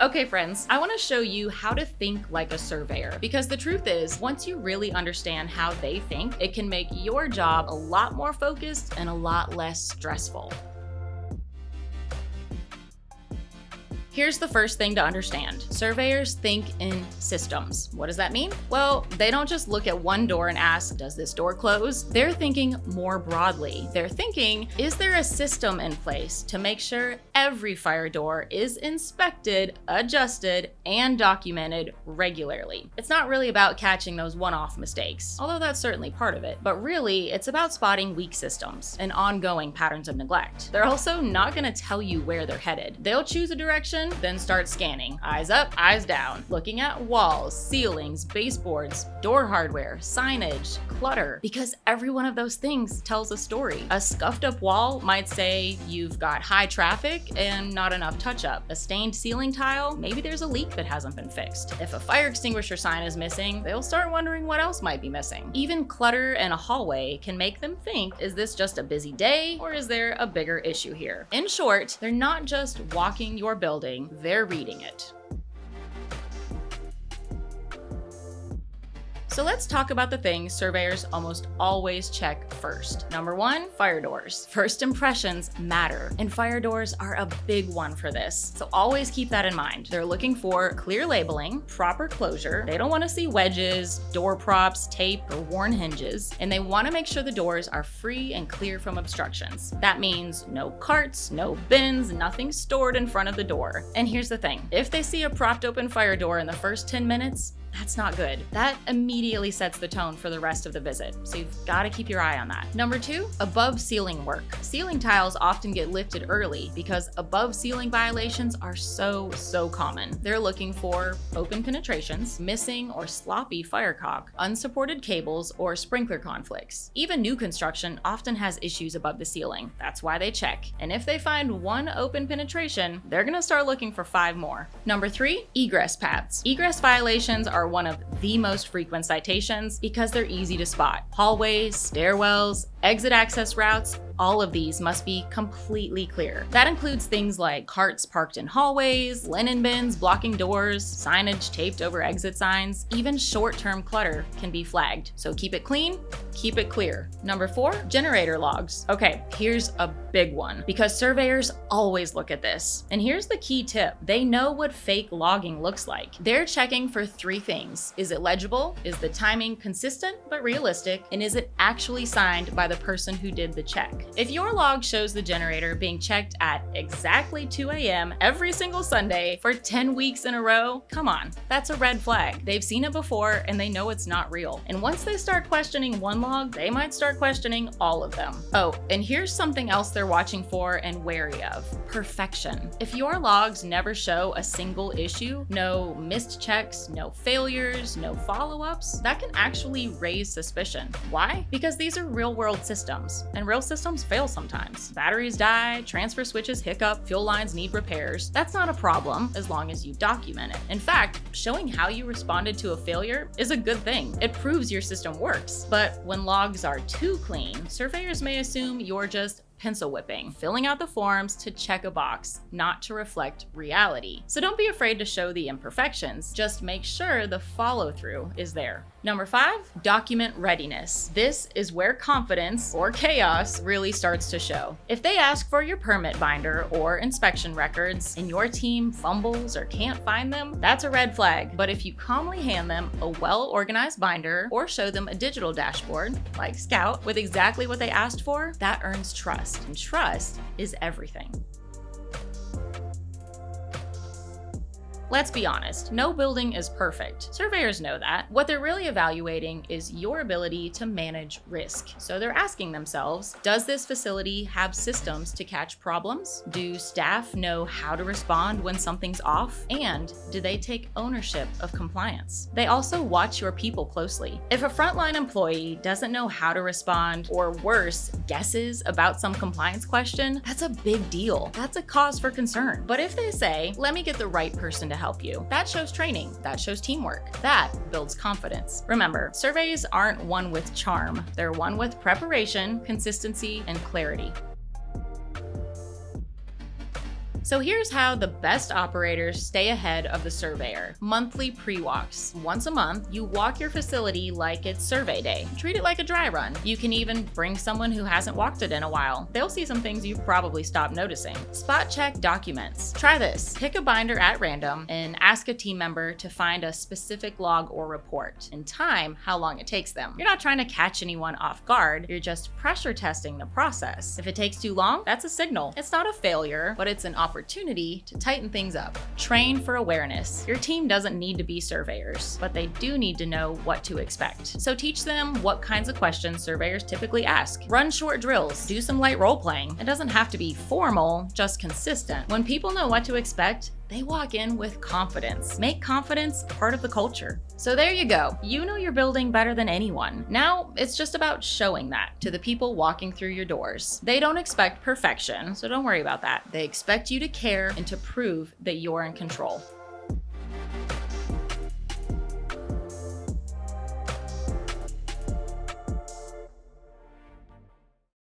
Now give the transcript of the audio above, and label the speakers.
Speaker 1: Okay, friends, I want to show you how to think like a surveyor, because the truth is, once you really understand how they think, it can make your job a lot more focused and a lot less stressful. Here's the first thing to understand. Surveyors think in systems. What does that mean? Well, they don't just look at one door and ask, does this door close? They're thinking more broadly. They're thinking, is there a system in place to make sure every fire door is inspected, adjusted, and documented regularly? It's not really about catching those one-off mistakes, although that's certainly part of it, but really it's about spotting weak systems and ongoing patterns of neglect. They're also not going to tell you where they're headed. They'll choose a direction, then start scanning. Eyes up, eyes down. Looking at walls, ceilings, baseboards, door hardware, signage, clutter, because every one of those things tells a story. A scuffed up wall might say you've got high traffic and not enough touch up. A stained ceiling tile, maybe there's a leak that hasn't been fixed. If a fire extinguisher sign is missing, they'll start wondering what else might be missing. Even clutter in a hallway can make them think, is this just a busy day or is there a bigger issue here? In short, they're not just walking your building, they're reading it. So let's talk about the things surveyors almost always check first. Number one, fire doors. First impressions matter, and fire doors are a big one for this. So always keep that in mind. They're looking for clear labeling, proper closure. They don't want to see wedges, door props, tape, or worn hinges, and they want to make sure the doors are free and clear from obstructions. That means no carts, no bins, nothing stored in front of the door. And here's the thing, if they see a propped open fire door in the first 10 minutes, that's not good. That immediately sets the tone for the rest of the visit, so you've got to keep your eye on that. Number two, above ceiling work. Ceiling tiles often get lifted early because above ceiling violations are so common. They're looking for open penetrations, missing or sloppy firecock, unsupported cables, or sprinkler conflicts. Even new construction often has issues above the ceiling. That's why they check. And if they find one open penetration, they're gonna start looking for 5 more. Number three, egress paths. Egress violations are one of the most frequent citations because they're easy to spot. Hallways, stairwells, exit access routes, all of these must be completely clear. That includes things like carts parked in hallways, linen bins blocking doors, signage taped over exit signs. Even short-term clutter can be flagged. So keep it clean, keep it clear. Number four, generator logs. Okay, here's a big one because surveyors always look at this. And here's the key tip. They know what fake logging looks like. They're checking for 3 things. Is it legible? Is the timing consistent but realistic? And is it actually signed by the person who did the check? If your log shows the generator being checked at exactly 2 a.m. every single Sunday for 10 weeks in a row, come on, that's a red flag. They've seen it before and they know it's not real. And once they start questioning one log, they might start questioning all of them. Oh, and here's something else they're watching for and wary of: perfection. If your logs never show a single issue, no missed checks, no failures, no follow-ups, that can actually raise suspicion. Why? Because these are real-world systems, and real systems fail sometimes. Batteries die, transfer switches hiccup, fuel lines need repairs. That's not a problem as long as you document it. In fact, showing how you responded to a failure is a good thing. It proves your system works. But when logs are too clean, surveyors may assume you're just pencil whipping, filling out the forms to check a box, not to reflect reality. So don't be afraid to show the imperfections, just make sure the follow-through is there. Number 5, document readiness. This is where confidence or chaos really starts to show. If they ask for your permit binder or inspection records and your team fumbles or can't find them, that's a red flag. But if you calmly hand them a well-organized binder or show them a digital dashboard, like Scout, with exactly what they asked for, that earns trust. And trust is everything. Let's be honest, no building is perfect. Surveyors know that. What they're really evaluating is your ability to manage risk. So they're asking themselves, does this facility have systems to catch problems? Do staff know how to respond when something's off? And do they take ownership of compliance? They also watch your people closely. If a frontline employee doesn't know how to respond, or worse, guesses about some compliance question, that's a big deal. That's a cause for concern. But if they say, let me get the right person to help you, that shows training, that shows teamwork, that builds confidence. Remember, surveys aren't won with charm, they're won with preparation, consistency, and clarity. So here's how the best operators stay ahead of the surveyor. Monthly pre-walks. Once a month, you walk your facility like it's survey day. Treat it like a dry run. You can even bring someone who hasn't walked it in a while. They'll see some things you've probably stopped noticing. Spot check documents. Try this. Pick a binder at random and ask a team member to find a specific log or report and time how long it takes them. You're not trying to catch anyone off guard. You're just pressure testing the process. If it takes too long, that's a signal. It's not a failure, but it's an opportunity to tighten things up. Train for awareness. Your team doesn't need to be surveyors, but they do need to know what to expect. So teach them what kinds of questions surveyors typically ask. Run short drills. Do some light role playing. It doesn't have to be formal, just consistent. When people know what to expect, they walk in with confidence. Make confidence part of the culture. So there you go. You know your building better than anyone. Now it's just about showing that to the people walking through your doors. They don't expect perfection, so don't worry about that. They expect you to care and to prove that you're in control.